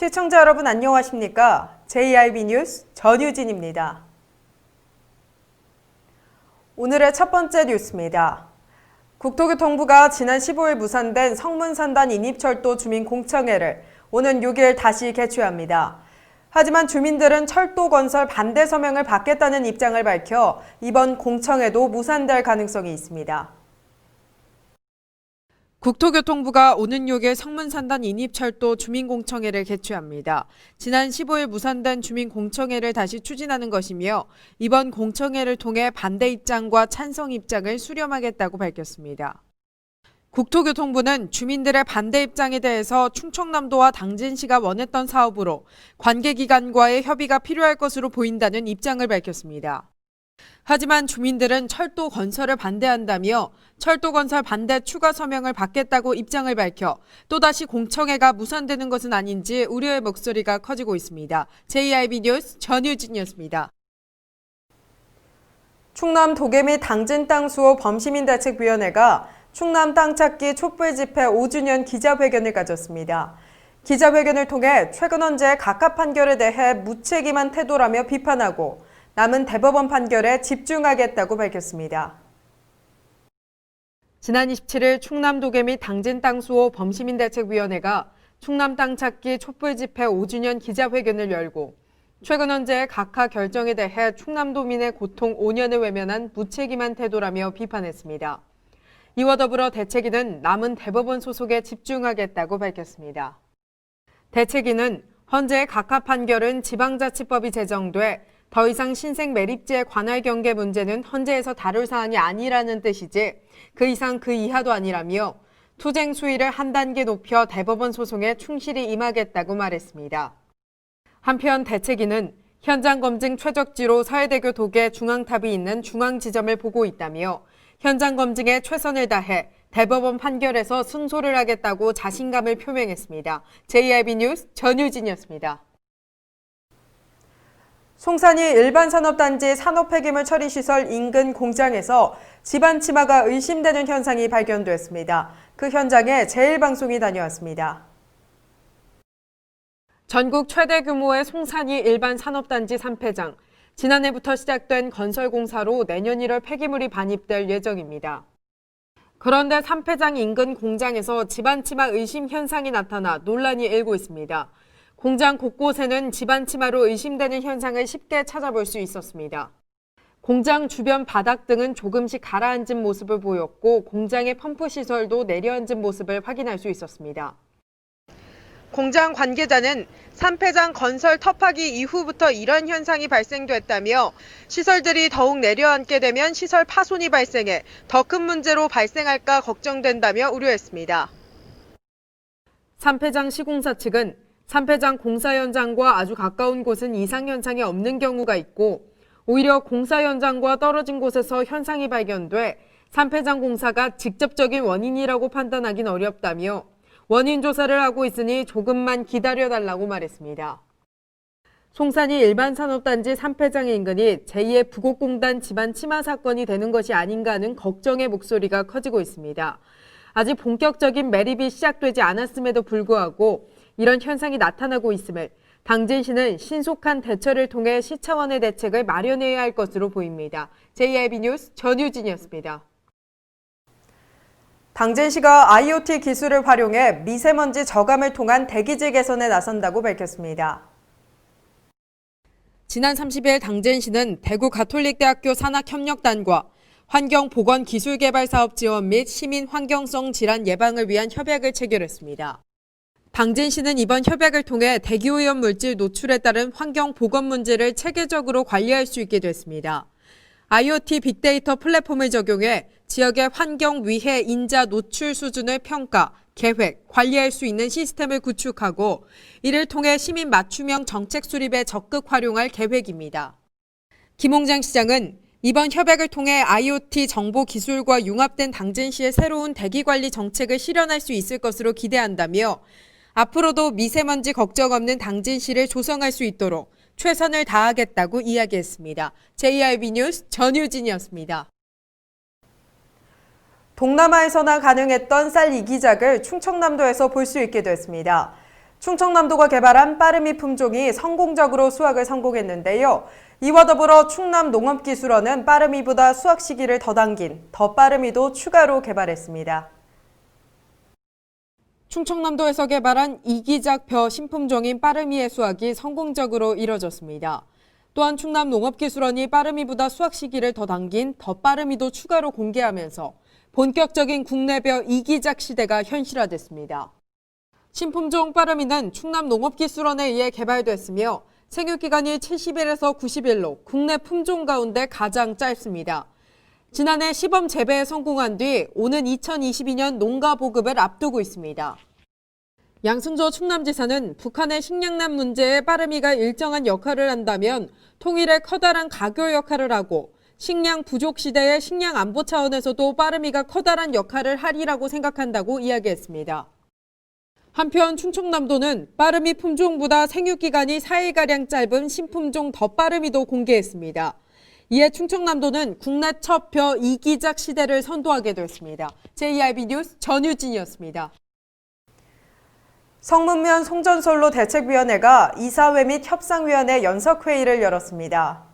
시청자 여러분 안녕하십니까? JIB 뉴스 전유진입니다. 오늘의 첫 번째 뉴스입니다. 국토교통부가 지난 15일 무산된 성문산단 인입철도 주민공청회를 오는 6일 다시 개최합니다. 하지만 주민들은 철도 건설 반대 서명을 받겠다는 입장을 밝혀 이번 공청회도 무산될 가능성이 있습니다. 국토교통부가 오는 6일 성문산단 인입철도 주민공청회를 개최합니다. 지난 15일 무산된 주민공청회를 다시 추진하는 것이며 이번 공청회를 통해 반대 입장과 찬성 입장을 수렴하겠다고 밝혔습니다. 국토교통부는 주민들의 반대 입장에 대해서 충청남도와 당진시가 원했던 사업으로 관계기관과의 협의가 필요할 것으로 보인다는 입장을 밝혔습니다. 하지만 주민들은 철도 건설을 반대한다며 철도 건설 반대 추가 서명을 받겠다고 입장을 밝혀 또다시 공청회가 무산되는 것은 아닌지 우려의 목소리가 커지고 있습니다. JIB 뉴스 전유진이었습니다. 충남 도계미 당진 땅 수호 범시민대책위원회가 충남 땅 찾기 촛불 집회 5주년 기자회견을 가졌습니다. 기자회견을 통해 최근 헌재 각하 판결에 대해 무책임한 태도라며 비판하고 남은 대법원 판결에 집중하겠다고 밝혔습니다. 지난 27일 충남 도계미 당진 땅 수호 범시민대책위원회가 충남 땅 찾기 촛불 집회 5주년 기자회견을 열고 최근 헌재의 각하 결정에 대해 충남도민의 고통 5년을 외면한 무책임한 태도라며 비판했습니다. 이와 더불어 대책위는 남은 대법원 소속에 집중하겠다고 밝혔습니다. 대책위는 헌재의 각하 판결은 지방자치법이 제정돼 더 이상 신생 매립지의 관할 경계 문제는 헌재에서 다룰 사안이 아니라는 뜻이지 그 이상 그 이하도 아니라며 투쟁 수위를 한 단계 높여 대법원 소송에 충실히 임하겠다고 말했습니다. 한편 대책위는 현장 검증 최적지로 서해대교 도계 중앙탑이 있는 중앙지점을 보고 있다며 현장 검증에 최선을 다해 대법원 판결에서 승소를 하겠다고 자신감을 표명했습니다. JIB 뉴스 전유진이었습니다. 송산이 일반산업단지 산업폐기물 처리시설 인근 공장에서 집안 치마가 의심되는 현상이 발견됐습니다. 그 현장에 제일방송이 다녀왔습니다. 전국 최대 규모의 송산이 일반산업단지 3폐장. 지난해부터 시작된 건설공사로 내년 1월 폐기물이 반입될 예정입니다. 그런데 3폐장 인근 공장에서 집안 치마 의심 현상이 나타나 논란이 일고 있습니다. 공장 곳곳에는 집안 치마로 의심되는 현상을 쉽게 찾아볼 수 있었습니다. 공장 주변 바닥 등은 조금씩 가라앉은 모습을 보였고 공장의 펌프 시설도 내려앉은 모습을 확인할 수 있었습니다. 공장 관계자는 3폐장 건설 터파기 이후부터 이런 현상이 발생됐다며 시설들이 더욱 내려앉게 되면 시설 파손이 발생해 더 큰 문제로 발생할까 걱정된다며 우려했습니다. 3폐장 시공사 측은 3폐장 공사 현장과 아주 가까운 곳은 이상 현상이 없는 경우가 있고 오히려 공사 현장과 떨어진 곳에서 현상이 발견돼 3폐장 공사가 직접적인 원인이라고 판단하긴 어렵다며 원인 조사를 하고 있으니 조금만 기다려달라고 말했습니다. 송산이 일반산업단지 3폐장 인근이 제2의 부곡공단 집안 치마 사건이 되는 것이 아닌가 하는 걱정의 목소리가 커지고 있습니다. 아직 본격적인 매립이 시작되지 않았음에도 불구하고 이런 현상이 나타나고 있음을 당진시는 신속한 대처를 통해 시 차원의 대책을 마련해야 할 것으로 보입니다. JIB 뉴스 전유진이었습니다. 당진시가 IoT 기술을 활용해 미세먼지 저감을 통한 대기질 개선에 나선다고 밝혔습니다. 지난 30일 당진시는 대구 가톨릭대학교 산학협력단과 환경보건기술개발사업 지원 및 시민 환경성 질환 예방을 위한 협약을 체결했습니다. 당진시는 이번 협약을 통해 대기오염 물질 노출에 따른 환경 보건 문제를 체계적으로 관리할 수 있게 됐습니다. IoT 빅데이터 플랫폼을 적용해 지역의 환경 위해 인자 노출 수준을 평가, 계획, 관리할 수 있는 시스템을 구축하고 이를 통해 시민 맞춤형 정책 수립에 적극 활용할 계획입니다. 김홍장 시장은 이번 협약을 통해 IoT 정보 기술과 융합된 당진시의 새로운 대기관리 정책을 실현할 수 있을 것으로 기대한다며 앞으로도 미세먼지 걱정 없는 당진시를 조성할 수 있도록 최선을 다하겠다고 이야기했습니다. JIB 뉴스 전유진이었습니다. 동남아에서나 가능했던 쌀 이기작을 충청남도에서 볼 수 있게 됐습니다. 충청남도가 개발한 빠르미 품종이 성공적으로 수확을 성공했는데요. 이와 더불어 충남농업기술원은 빠르미보다 수확 시기를 더 당긴 더 빠르미도 추가로 개발했습니다. 충청남도에서 개발한 이기작 벼 신품종인 빠르미의 수확이 성공적으로 이뤄졌습니다. 또한 충남농업기술원이 빠르미보다 수확 시기를 더 당긴 더 빠르미도 추가로 공개하면서 본격적인 국내 벼 이기작 시대가 현실화됐습니다. 신품종 빠르미는 충남농업기술원에 의해 개발됐으며 생육기간이 70일에서 90일로 국내 품종 가운데 가장 짧습니다. 지난해 시범 재배에 성공한 뒤 오는 2022년 농가 보급을 앞두고 있습니다. 양승조 충남지사는 북한의 식량난 문제에 빠르미가 일정한 역할을 한다면 통일의 커다란 가교 역할을 하고 식량 부족 시대의 식량 안보 차원에서도 빠르미가 커다란 역할을 하리라고 생각한다고 이야기했습니다. 한편 충청남도는 빠르미 품종보다 생육기간이 4일가량 짧은 신품종 더 빠르미도 공개했습니다. 이에 충청남도는 국내 첫 벼 이기작 시대를 선도하게 됐습니다. JIB 뉴스 전유진이었습니다. 성문면 송전솔로 대책위원회가 이사회 및 협상위원회 연석회의를 열었습니다.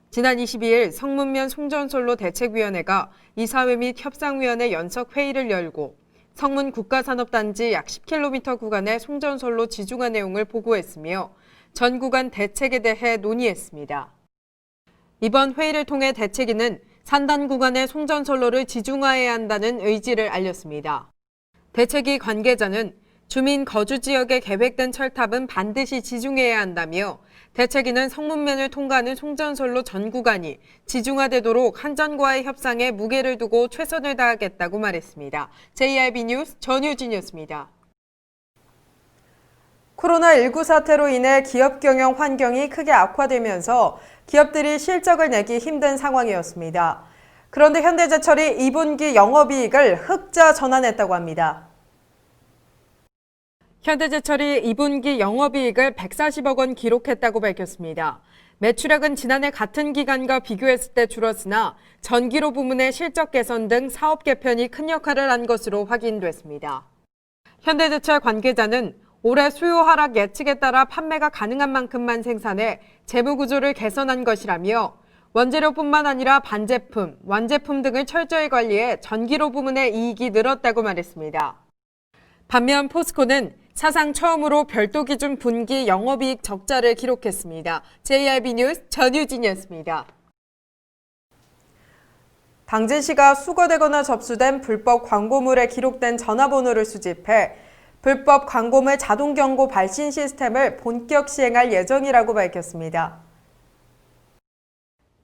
지난 22일 성문면 송전솔로 대책위원회가 이사회 및 협상위원회 연석회의를 열고 성문 국가산업단지 약 10km 구간의 송전솔로 지중화 내용을 보고했으며 전 구간 대책에 대해 논의했습니다. 이번 회의를 통해 대책위는 산단 구간의 송전솔로를 지중화해야 한다는 의지를 알렸습니다. 대책위 관계자는 주민 거주 지역에 계획된 철탑은 반드시 지중해야 한다며 대책위는 성문면을 통과하는 송전솔로 전 구간이 지중화되도록 한전과의 협상에 무게를 두고 최선을 다하겠다고 말했습니다. JIB 뉴스 전유진이었습니다. 코로나19 사태로 인해 기업 경영 환경이 크게 악화되면서 기업들이 실적을 내기 힘든 상황이었습니다. 그런데 현대제철이 2분기 영업이익을 흑자 전환했다고 합니다. 현대제철이 2분기 영업이익을 140억 원 기록했다고 밝혔습니다. 매출액은 지난해 같은 기간과 비교했을 때 줄었으나 전기료 부문의 실적 개선 등 사업 개편이 큰 역할을 한 것으로 확인됐습니다. 현대제철 관계자는 올해 수요 하락 예측에 따라 판매가 가능한 만큼만 생산해 재무 구조를 개선한 것이라며 원재료뿐만 아니라 반제품, 완제품 등을 철저히 관리해 전기료 부문의 이익이 늘었다고 말했습니다. 반면 포스코는 사상 처음으로 별도 기준 분기 영업이익 적자를 기록했습니다. JIB 뉴스 전유진이었습니다. 당진시가 수거되거나 접수된 불법 광고물에 기록된 전화번호를 수집해 불법 광고물 자동 경고 발신 시스템을 본격 시행할 예정이라고 밝혔습니다.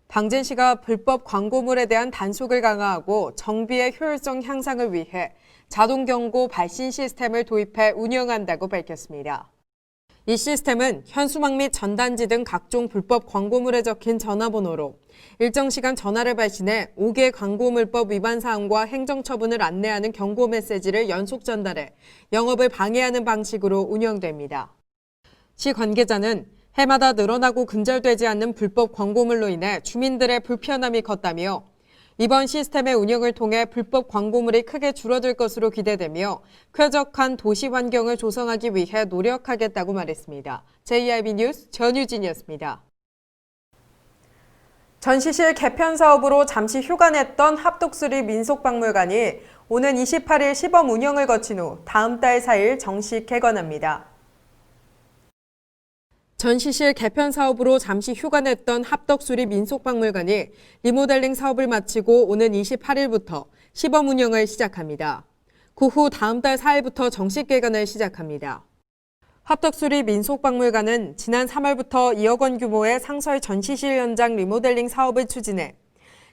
당진시가 불법 광고물에 대한 단속을 강화하고 정비의 효율성 향상을 위해 자동 경고 발신 시스템을 도입해 운영한다고 밝혔습니다. 이 시스템은 현수막 및 전단지 등 각종 불법 광고물에 적힌 전화번호로 일정 시간 전화를 발신해 5개 광고물법 위반 사항과 행정처분을 안내하는 경고 메시지를 연속 전달해 영업을 방해하는 방식으로 운영됩니다. 시 관계자는 해마다 늘어나고 근절되지 않는 불법 광고물로 인해 주민들의 불편함이 컸다며 이번 시스템의 운영을 통해 불법 광고물이 크게 줄어들 것으로 기대되며 쾌적한 도시 환경을 조성하기 위해 노력하겠다고 말했습니다. JIB 뉴스 전유진이었습니다. 전시실 개편 사업으로 잠시 휴관했던 합독수리 민속박물관이 오는 28일 시범 운영을 거친 후 다음 달 4일 정식 개관합니다. 전시실 개편 사업으로 잠시 휴관했던 합덕수리 민속박물관이 리모델링 사업을 마치고 오는 28일부터 시범 운영을 시작합니다. 그 후 다음 달 4일부터 정식 개관을 시작합니다. 합덕수리 민속박물관은 지난 3월부터 2억 원 규모의 상설 전시실 현장 리모델링 사업을 추진해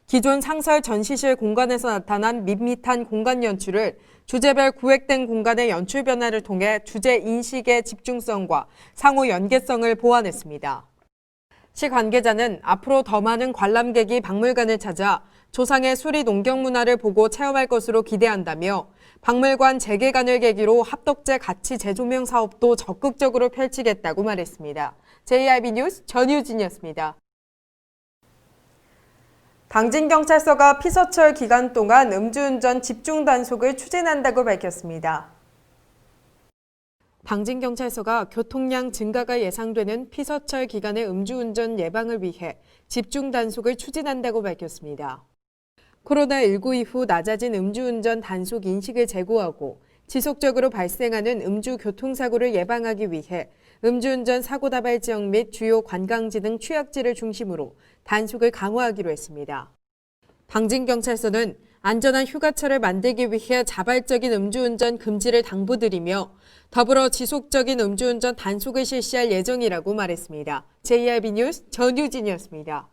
기존 상설 전시실 공간에서 나타난 밋밋한 공간 연출을 주제별 구획된 공간의 연출 변화를 통해 주제 인식의 집중성과 상호 연계성을 보완했습니다. 시 관계자는 앞으로 더 많은 관람객이 박물관을 찾아 조상의 수리 농경 문화를 보고 체험할 것으로 기대한다며 박물관 재개관을 계기로 합덕제 가치 재조명 사업도 적극적으로 펼치겠다고 말했습니다. JIB 뉴스 전유진이었습니다. 당진경찰서가 피서철 기간 동안 음주운전 집중 단속을 추진한다고 밝혔습니다. 당진경찰서가 교통량 증가가 예상되는 피서철 기간의 음주운전 예방을 위해 집중 단속을 추진한다고 밝혔습니다. 코로나19 이후 낮아진 음주운전 단속 인식을 제고하고 지속적으로 발생하는 음주 교통사고를 예방하기 위해 음주운전 사고 다발 지역 및 주요 관광지 등 취약지를 중심으로 단속을 강화하기로 했습니다. 당진경찰서는 안전한 휴가철을 만들기 위해 자발적인 음주운전 금지를 당부드리며 더불어 지속적인 음주운전 단속을 실시할 예정이라고 말했습니다. JRB 뉴스 전유진이었습니다.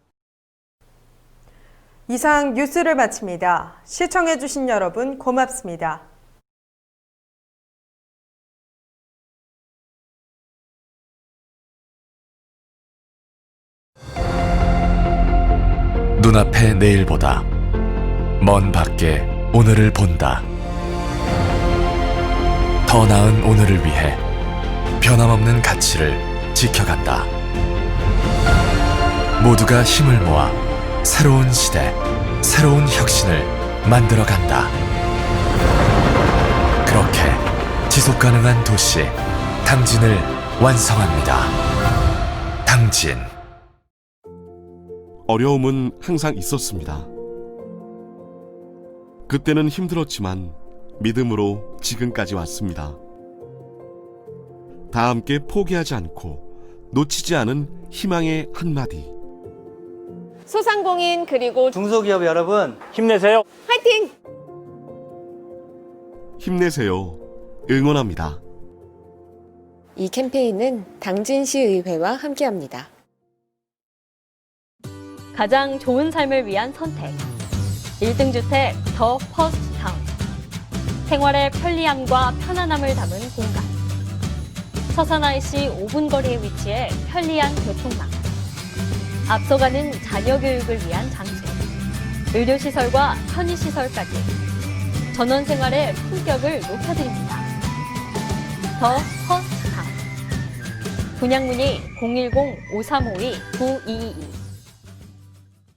이상 뉴스를 마칩니다. 시청해주신 여러분 고맙습니다. 눈앞의 내일보다 먼 밖에 오늘을 본다. 더 나은 오늘을 위해 변함없는 가치를 지켜간다. 모두가 힘을 모아 새로운 시대, 새로운 혁신을 만들어간다. 그렇게 지속가능한 도시 당진을 완성합니다. 당진. 어려움은 항상 있었습니다. 그때는 힘들었지만 믿음으로 지금까지 왔습니다. 다 함께 포기하지 않고 놓치지 않은 희망의 한마디. 소상공인 그리고 중소기업 여러분 힘내세요. 화이팅! 힘내세요. 응원합니다. 이 캠페인은 당진시의회와 함께합니다. 가장 좋은 삶을 위한 선택. 1등 주택 더 퍼스트 타운. 생활의 편리함과 편안함을 담은 공간. 서산 IC 5분 거리에 위치해 편리한 교통망. 앞서가는 자녀 교육을 위한 장소. 의료시설과 편의시설까지. 전원 생활의 품격을 높여드립니다. 더 퍼스트 타운. 분양 문의 010-5352-9222.